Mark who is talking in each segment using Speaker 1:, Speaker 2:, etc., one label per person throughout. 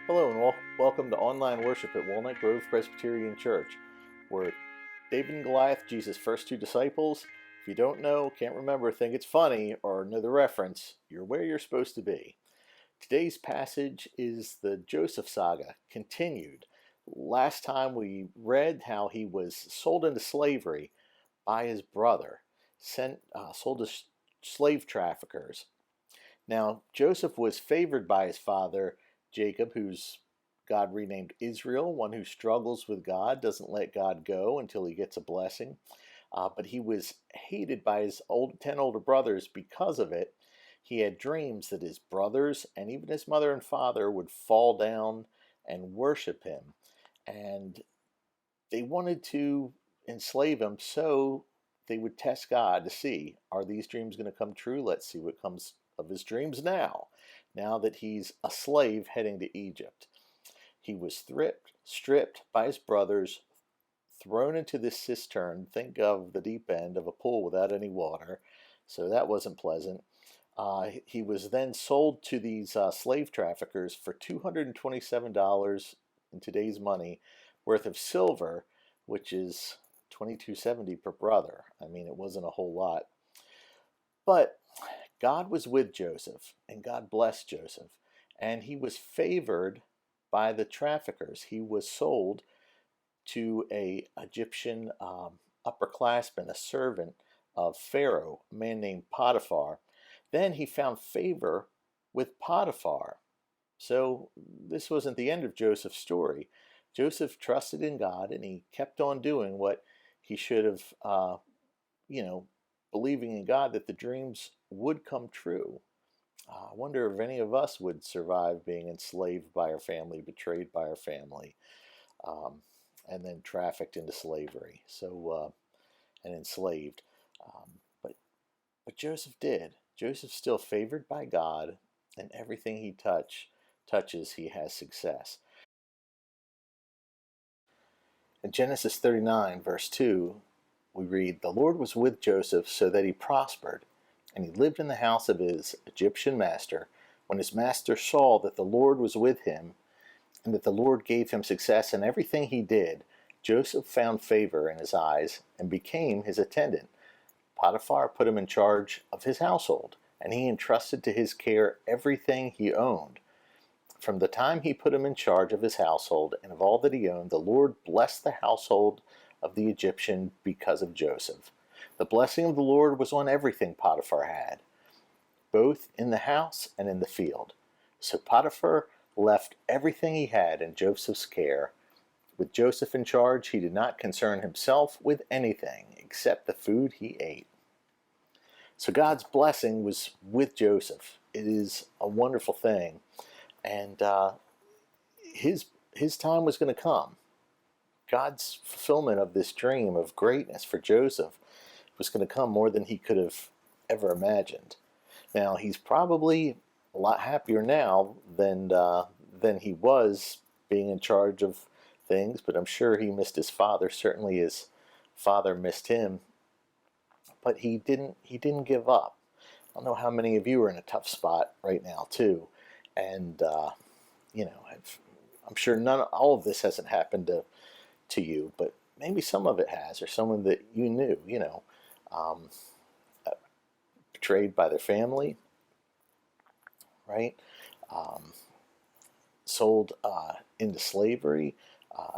Speaker 1: Hello and welcome to online worship at Walnut Grove Presbyterian Church. We're David and Goliath, Jesus' first two disciples. If you don't know, can't remember, think it's funny, or know the reference, you're where you're supposed to be. Today's passage is the Joseph saga, continued. Last time we read how he was sold into slavery by his brother, sold to slave traffickers. Now, Joseph was favored by his father, Jacob, who's God renamed Israel, one who struggles with God, doesn't let God go until he gets a blessing. But he was hated by his 10 older brothers because of it. He had dreams that his brothers and even his mother and father would fall down and worship him. And they wanted to enslave him, so they would test God to see, are these dreams going to come true? Let's see what comes of his dreams now that he's a slave heading to Egypt. He was stripped by his brothers, thrown into this cistern. Think of the deep end of a pool without any water, so that wasn't pleasant. He was then sold to these slave traffickers for $227 in today's money worth of silver, which is $22.70 per brother. I mean, it wasn't a whole lot. But God was with Joseph, and God blessed Joseph, and he was favored by the traffickers. He was sold to a Egyptian upperclassman, a servant of Pharaoh, a man named Potiphar. Then he found favor with Potiphar. So this wasn't the end of Joseph's story. Joseph trusted in God, and he kept on doing what he should have, believing in God that the dreams would come true. I wonder if any of us would survive being enslaved by our family, betrayed by our family, and then trafficked into slavery. And enslaved. But Joseph did. Joseph's still favored by God, and everything he touches, he has success. In Genesis 39, verse 2, we read, "The Lord was with Joseph so that he prospered, and he lived in the house of his Egyptian master. When his master saw that the Lord was with him, and that the Lord gave him success in everything he did, Joseph found favor in his eyes and became his attendant. Potiphar put him in charge of his household, and he entrusted to his care everything he owned. From the time he put him in charge of his household and of all that he owned, the Lord blessed the household of the Egyptian because of Joseph. The blessing of the Lord was on everything Potiphar had, both in the house and in the field. So Potiphar left everything he had in Joseph's care. With Joseph in charge, he did not concern himself with anything except the food he ate." So God's blessing was with Joseph. It is a wonderful thing. And his time was going to come. God's fulfillment of this dream of greatness for Joseph was going to come more than he could have ever imagined. Now, he's probably a lot happier now than he was being in charge of things, but I'm sure he missed his father. Certainly his father missed him. But he didn't give up. I don't know how many of you are in a tough spot right now too, and I'm sure all of this hasn't happened to you, but maybe some of it has, or someone that you knew, um, betrayed by their family, right? Um, Sold into slavery,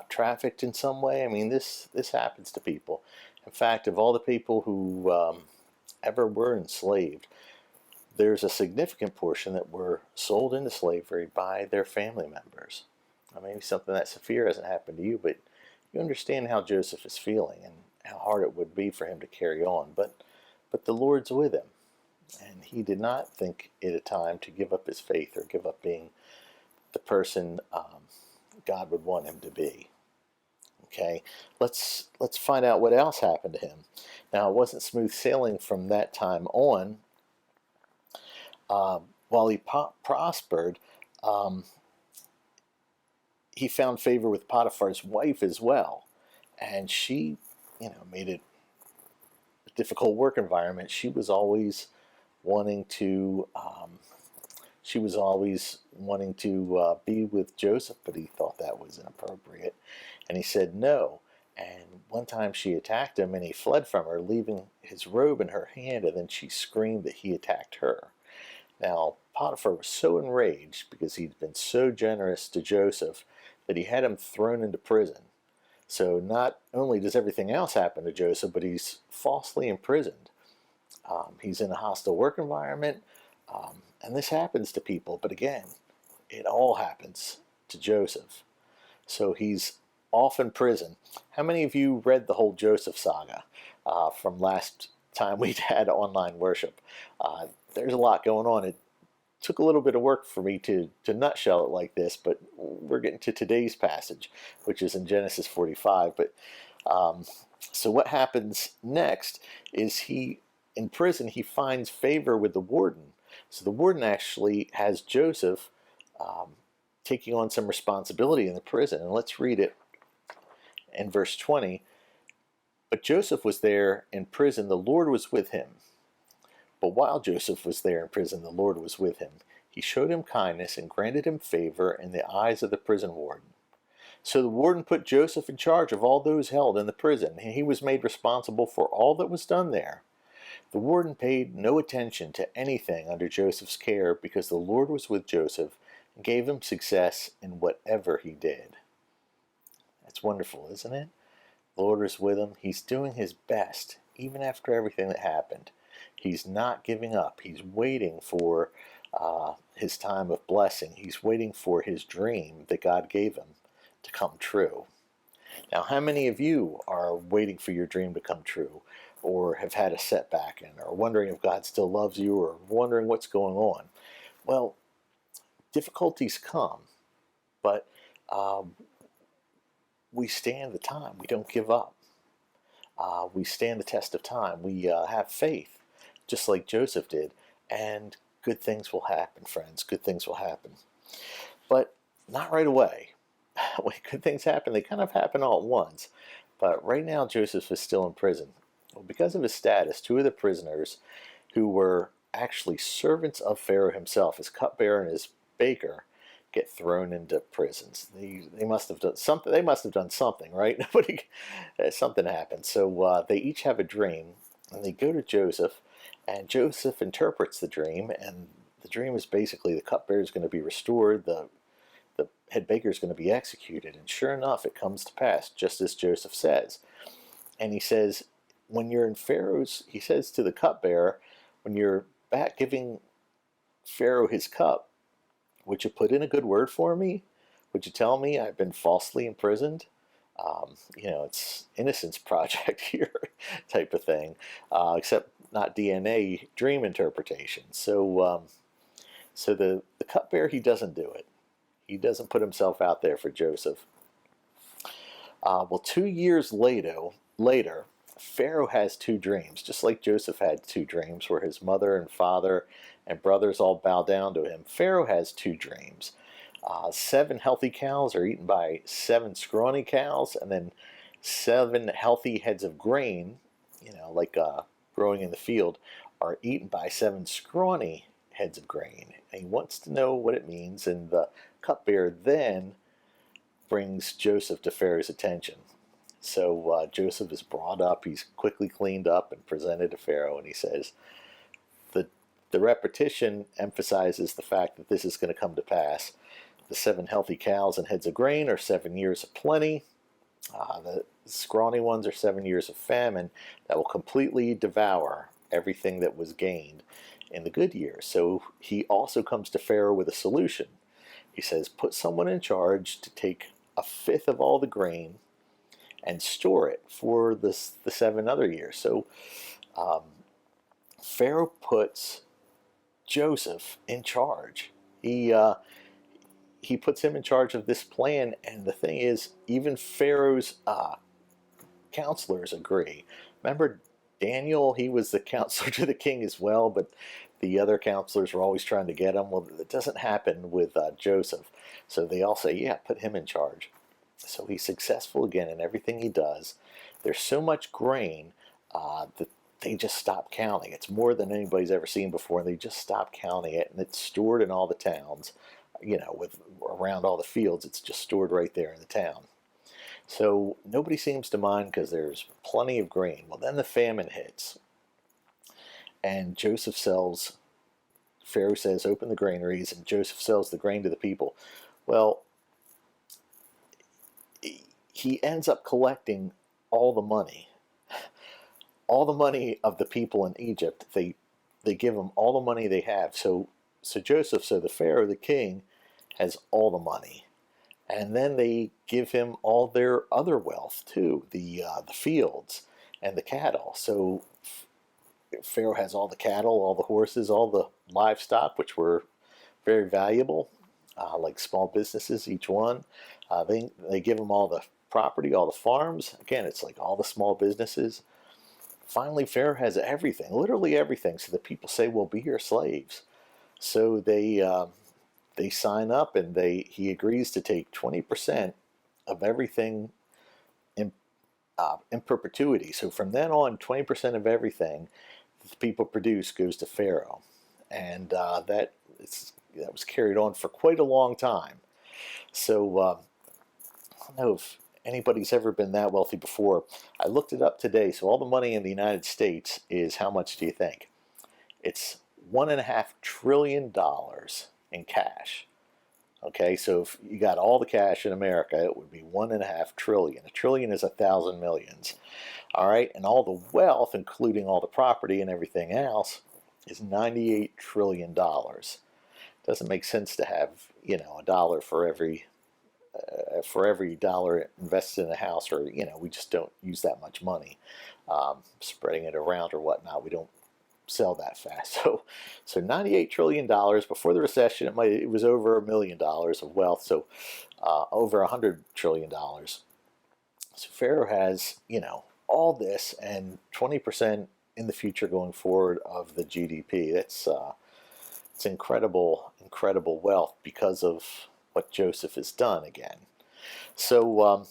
Speaker 1: trafficked in some way. I mean, this happens to people. In fact, of all the people who ever were enslaved, there's a significant portion that were sold into slavery by their family members. Maybe something that severe hasn't happened to you, but you understand how Joseph is feeling and how hard it would be for him to carry on. But the Lord's with him, and he did not think it a time to give up his faith or give up being the person God would want him to be. Okay, let's find out what else happened to him. Now, it wasn't smooth sailing from that time on. While he prospered, um, he found favor with Potiphar's wife as well, and she, made it a difficult work environment. She was always wanting to She was always wanting to be with Joseph, but he thought that was inappropriate. And he said no. And one time she attacked him and he fled from her, leaving his robe in her hand, and then she screamed that he attacked her. Now, Potiphar was so enraged because he'd been so generous to Joseph that he had him thrown into prison. So not only does everything else happen to Joseph, but he's falsely imprisoned. He's in a hostile work environment, and this happens to people. But again, it all happens to Joseph. So he's off in prison. How many of you read the whole Joseph saga from last time we'd had online worship? There's a lot going on. It took a little bit of work for me to nutshell it like this, but we're getting to today's passage, which is in Genesis 45. But so what happens next is in prison, he finds favor with the warden. So the warden actually has Joseph taking on some responsibility in the prison. And let's read it in verse 20. But Joseph was there in prison, the Lord was with him. But while Joseph was there in prison, the Lord was with him. He showed him kindness and granted him favor in the eyes of the prison warden. So the warden put Joseph in charge of all those held in the prison, and he was made responsible for all that was done there. The warden paid no attention to anything under Joseph's care because the Lord was with Joseph and gave him success in whatever he did. That's wonderful, isn't it? The Lord is with him. He's doing his best, even after everything that happened. He's not giving up. He's waiting for his time of blessing. He's waiting for his dream that God gave him to come true. Now, how many of you are waiting for your dream to come true, or have had a setback in, or wondering if God still loves you, or wondering what's going on? Well, difficulties come, but we stand the time. We don't give up. We stand the test of time. We have faith, just like Joseph did, and good things will happen, friends. Good things will happen. But not right away. When good things happen, they kind of happen all at once. But right now, Joseph is still in prison. Well, because of his status, two of the prisoners who were actually servants of Pharaoh himself, his cupbearer and his baker, get thrown into prisons. They must have done something. They must have done something, right? Something happened. So they each have a dream, and they go to Joseph, and Joseph interprets the dream, and the dream is basically the cupbearer is going to be restored, the head baker is going to be executed, and sure enough, it comes to pass, just as Joseph says. And he says, when you're in Pharaoh's, he says to the cupbearer, when you're back giving Pharaoh his cup, would you put in a good word for me? Would you tell me I've been falsely imprisoned? It's Innocence Project here type of thing, except not DNA dream interpretation. So the cupbearer, he doesn't do it. He doesn't put himself out there for Joseph. 2 years later, Pharaoh has two dreams, just like Joseph had two dreams where his mother and father and brothers all bow down to him. Pharaoh has two dreams. 7 healthy cows are eaten by 7 scrawny cows, and then 7 healthy heads of grain, like growing in the field, are eaten by 7 scrawny heads of grain. And he wants to know what it means, and the cupbearer then brings Joseph to Pharaoh's attention. So Joseph is brought up, he's quickly cleaned up and presented to Pharaoh, and he says, the repetition emphasizes the fact that this is going to come to pass. The 7 healthy cows and heads of grain are 7 years of plenty. The scrawny ones are 7 years of famine that will completely devour everything that was gained in the good years. So he also comes to Pharaoh with a solution. He says, put someone in charge to take 1/5 of all the grain and store it for the 7 other years. So Pharaoh puts Joseph in charge. He puts him in charge of this plan, and the thing is, even Pharaoh's counselors agree. Remember Daniel? He was the counselor to the king as well, but the other counselors were always trying to get him. Well, it doesn't happen with Joseph. So they all say, yeah, put him in charge. So he's successful again in everything he does. There's so much grain that they just stop counting. It's more than anybody's ever seen before, and they just stop counting it, and it's stored in all the towns, with around all the fields. It's just stored right there in the town. So nobody seems to mind because there's plenty of grain. Well, then the famine hits, and Pharaoh says, open the granaries, and Joseph sells the grain to the people. Well, he ends up collecting all the money. All the money of the people in Egypt. They give him all the money they have. So the Pharaoh, the king, has all the money. And then they give him all their other wealth too, the fields and the cattle. So Pharaoh has all the cattle, all the horses, all the livestock, which were very valuable, like small businesses, each one. They give him all the property, all the farms. Again, it's like all the small businesses. Finally, Pharaoh has everything, literally everything. So the people say, "We'll be your slaves." So they sign up, and he agrees to take 20% of everything in perpetuity. So from then on, 20% of everything that people produce goes to Pharaoh, and that was carried on for quite a long time. So I don't know if anybody's ever been that wealthy before. I looked it up today. So all the money in the United States is, how much do you think? It's $1.5 trillion in cash. Okay, so if you got all the cash in America, it would be 1.5 trillion. A trillion is 1,000 millions. All right, and all the wealth, including all the property and everything else, is $98 trillion. Doesn't make sense to have, a dollar for every dollar invested in a house, or we just don't use that much money. Spreading it around or whatnot, we don't sell that fast. So $98 trillion. Before the recession, it was over $1 million of wealth. So over $100 trillion. So Pharaoh has all this, and 20% in the future going forward of the GDP. That's it's incredible wealth because of what Joseph has done again. So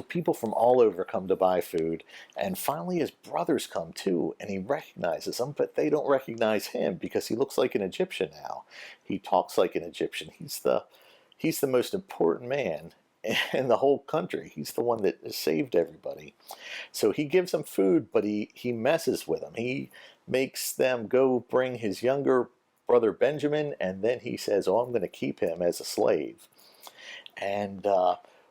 Speaker 1: people from all over come to buy food, and finally his brothers come too, and he recognizes them, but they don't recognize him because he looks like an Egyptian now. He talks like an Egyptian. He's the most important man in the whole country. He's the one that has saved everybody. So he gives them food, but he messes with them. He makes them go bring his younger brother Benjamin, and then he says, "Oh, I'm going to keep him as a slave." And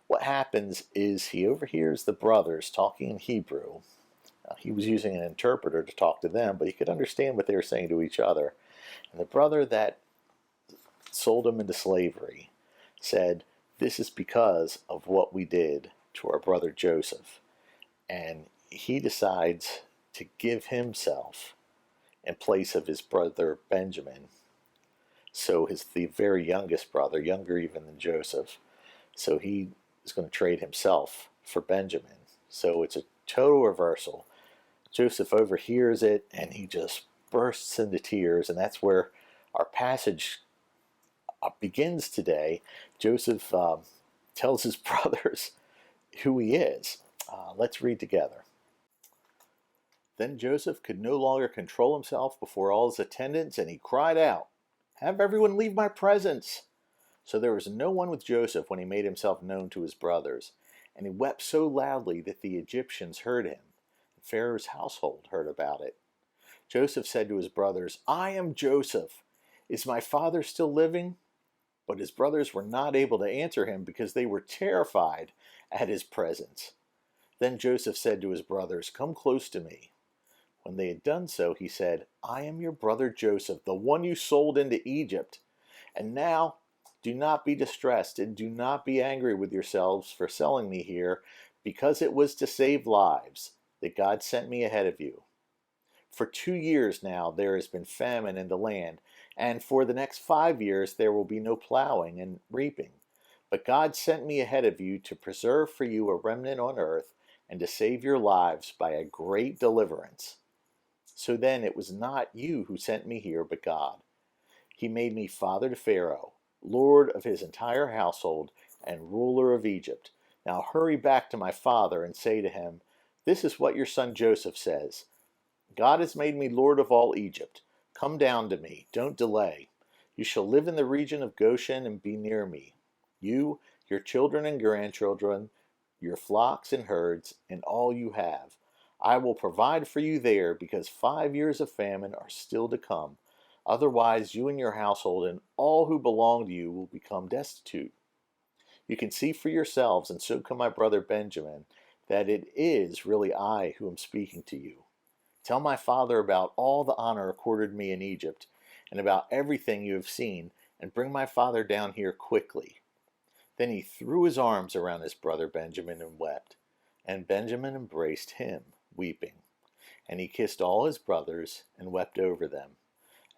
Speaker 1: what happens is he overhears the brothers talking in Hebrew. He was using an interpreter to talk to them, but he could understand what they were saying to each other. And the brother that sold him into slavery said, "This is because of what we did to our brother Joseph." And he decides to give himself in place of his brother Benjamin. So the very youngest brother, younger even than Joseph. So he is going to trade himself for Benjamin. So it's a total reversal. Joseph overhears it, and he just bursts into tears, and that's where our passage begins today. Joseph tells his brothers who he is. Let's read together. Then Joseph could no longer control himself before all his attendants, and he cried out, "Have everyone leave my presence!" So there was no one with Joseph when he made himself known to his brothers, and he wept so loudly that the Egyptians heard him, and Pharaoh's household heard about it. Joseph said to his brothers, "I am Joseph. Is my father still living?" But his brothers were not able to answer him because they were terrified at his presence. Then Joseph said to his brothers, "Come close to me." When they had done so, he said, "I am your brother Joseph, the one you sold into Egypt. And now do not be distressed, and do not be angry with yourselves for selling me here, because it was to save lives that God sent me ahead of you. For 2 years now there has been famine in the land, and for the next 5 years there will be no plowing and reaping. But God sent me ahead of you to preserve for you a remnant on earth, and to save your lives by a great deliverance. So then it was not you who sent me here, but God. He made me father to Pharaoh, lord of his entire household, and ruler of Egypt. Now hurry back to my father and say to him, This is what your son Joseph says. God has made me Lord of all Egypt. Come down to me. Don't delay. You shall live in the region of Goshen and be near me. You, your children and grandchildren, your flocks and herds, and all you have. I will provide for you there because 5 years of famine are still to come. Otherwise, you and your household and all who belong to you will become destitute. You can see for yourselves, and so can my brother Benjamin, that it is really I who am speaking to you. Tell my father about all the honor accorded me in Egypt, and about everything you have seen, and bring my father down here quickly." Then he threw his arms around his brother Benjamin and wept. And Benjamin embraced him, weeping. And he kissed all his brothers and wept over them.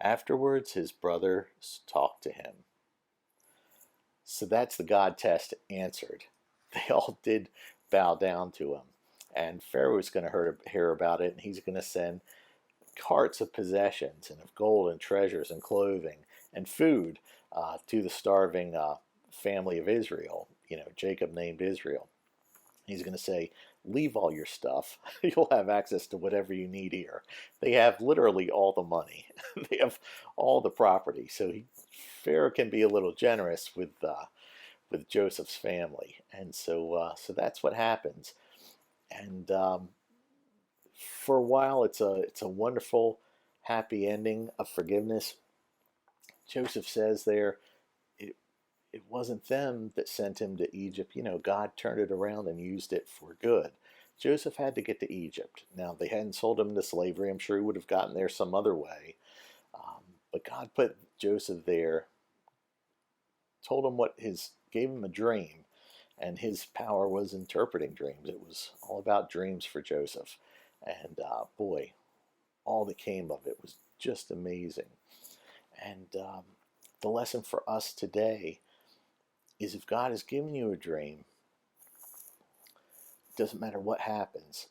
Speaker 1: Afterwards his brothers talked to him. So that's the God test answered. They all did bow down to him. And Pharaoh is going to hear about it, and he's going to send carts of possessions and of gold and treasures and clothing and food to the starving family of Israel. Jacob named Israel. He's going to say, leave all your stuff. You'll have access to whatever you need here. They have literally all the money. They have all the property. So Pharaoh can be a little generous with Joseph's family. And so that's what happens. And for a while, it's a wonderful, happy ending of forgiveness. Joseph says there, it wasn't them that sent him to Egypt. God turned it around and used it for good. Joseph had to get to Egypt. Now, they hadn't sold him into slavery. I'm sure he would have gotten there some other way. But God put Joseph there, told him gave him a dream, and his power was interpreting dreams. It was all about dreams for Joseph. And boy, all that came of it was just amazing. And the lesson for us today is, if God has given you a dream, it doesn't matter what happens.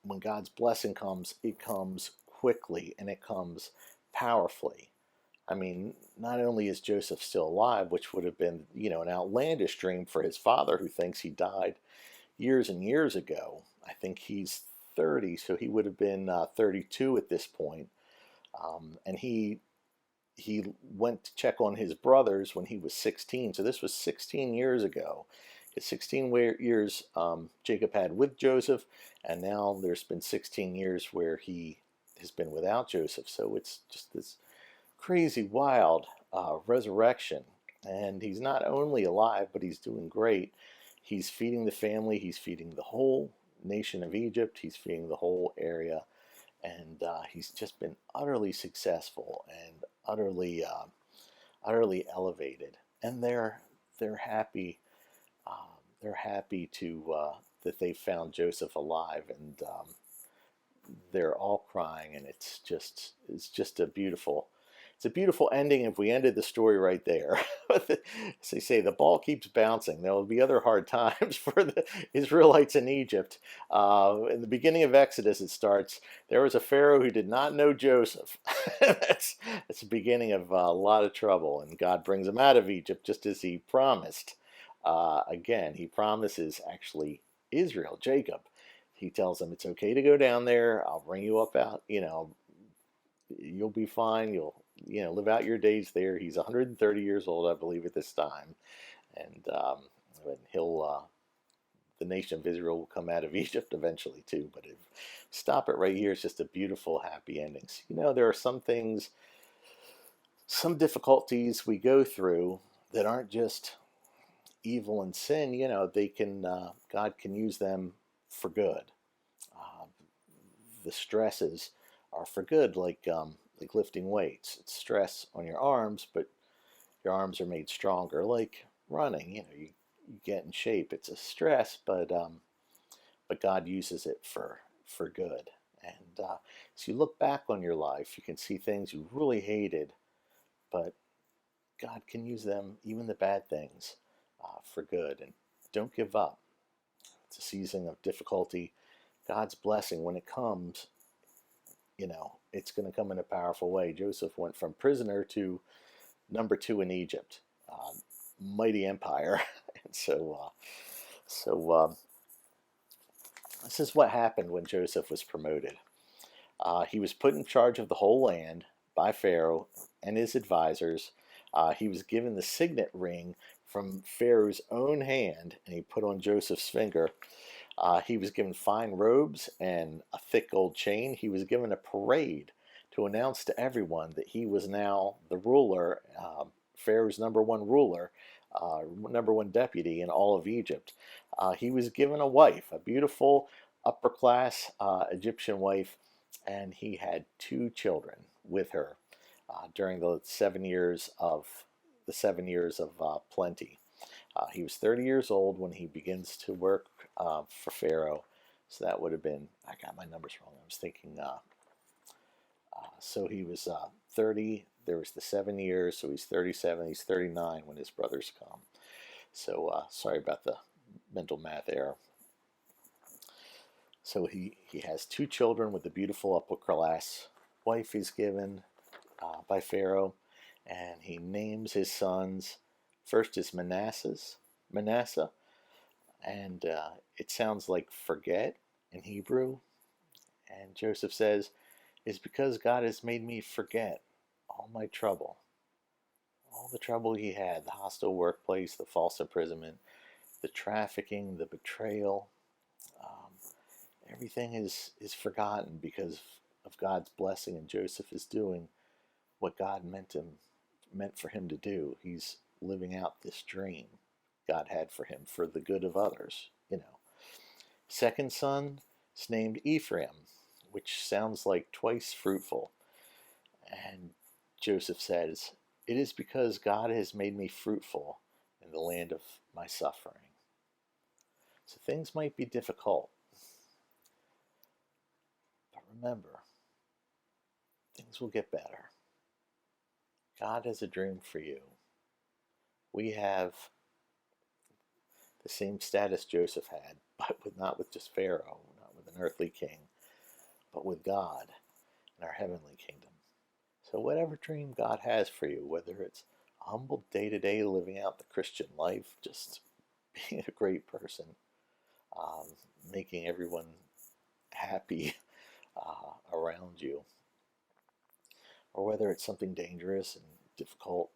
Speaker 1: When God's blessing comes, it comes quickly and it comes powerfully. I mean, not only is Joseph still alive, which would have been, an outlandish dream for his father, who thinks he died years and years ago. I think he's 30, so he would have been 32 at this point. And he went to check on his brothers when he was 16. So this was 16 years ago. It's 16 years Jacob had with Joseph, and now there's been 16 years where he has been without Joseph. So it's just this crazy, wild resurrection. And he's not only alive, but he's doing great. He's feeding the family. He's feeding the whole nation of Egypt. He's feeding the whole area. And he's just been utterly successful and utterly elevated. And they're happy. They're happy that they found Joseph alive, and they're all crying. And it's just a beautiful ending. If we ended the story right there. As they say, the ball keeps bouncing. There will be other hard times for the Israelites in Egypt. In the beginning of Exodus, it starts, there was a Pharaoh who did not know Joseph. That's the beginning of a lot of trouble, and God brings them out of Egypt just as he promised. Again, he promises actually Israel, Jacob. He tells them, it's okay to go down there. I'll bring you up out, you'll be fine. You'll live out your days there. He's 130 years old, I believe, at this time. And the nation of Israel will come out of Egypt eventually too. But stop it right here. It's just a beautiful, happy ending. So, there are some things, some difficulties we go through that aren't just evil and sin. They can, God can use them for good. The stresses are for good, like lifting weights. It's stress on your arms, but your arms are made stronger. Like running, you get in shape. It's a stress, but God uses it for good. And as you look back on your life, you can see things you really hated, but God can use them, even the bad things, for good. And don't give up. It's a season of difficulty. God's blessing, when it comes, it's going to come in a powerful way. Joseph went from prisoner to number 2 in Egypt. Mighty empire. And so This is what happened when Joseph was promoted. He was put in charge of the whole land by Pharaoh and his advisors. He was given the signet ring from Pharaoh's own hand, and he put on Joseph's finger. He was given fine robes and a thick gold chain. He was given a parade to announce to everyone that he was now the ruler, Pharaoh's number one ruler, number one deputy in all of Egypt. He was given a wife, a beautiful upper class Egyptian wife, and he had 2 children with her during the 7 years of plenty. He was 30 years old when he begins to work for Pharaoh. So that would have been, I got my numbers wrong. I was thinking, so he was 30. There was the 7 years, so he's 37. He's 39 when his brothers come. So sorry about the mental math error. So he has 2 children with a beautiful upper class wife he's given by Pharaoh, and he names his sons. First is Manasseh, and it sounds like forget in Hebrew. And Joseph says, "It's because God has made me forget all my trouble, all the trouble he had, the hostile workplace, the false imprisonment, the trafficking, the betrayal. Everything is forgotten because of God's blessing, and Joseph is doing what God meant for him to do. He's living out this dream God had for him for the good of others, you know." Second son is named Ephraim, which sounds like twice fruitful. And Joseph says, "It is because God has made me fruitful in the land of my suffering." So things might be difficult, but remember, things will get better. God has a dream for you. We have the same status Joseph had, but not with just Pharaoh, not with an earthly king, but with God in our heavenly kingdom. So whatever dream God has for you, whether it's a humble day-to-day living out the Christian life, just being a great person, making everyone happy around you, or whether it's something dangerous and difficult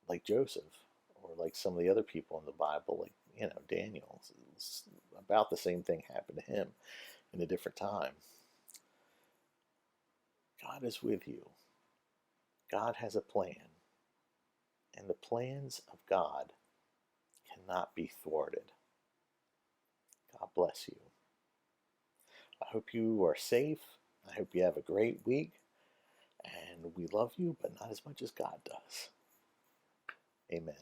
Speaker 1: like Joseph, or like some of the other people in the Bible, like Daniel. It's about the same thing happened to him in a different time. God is with you. God has a plan, and the plans of God cannot be thwarted. God bless you. I hope you are safe. I hope you have a great week, and we love you, but not as much as God does. Amen.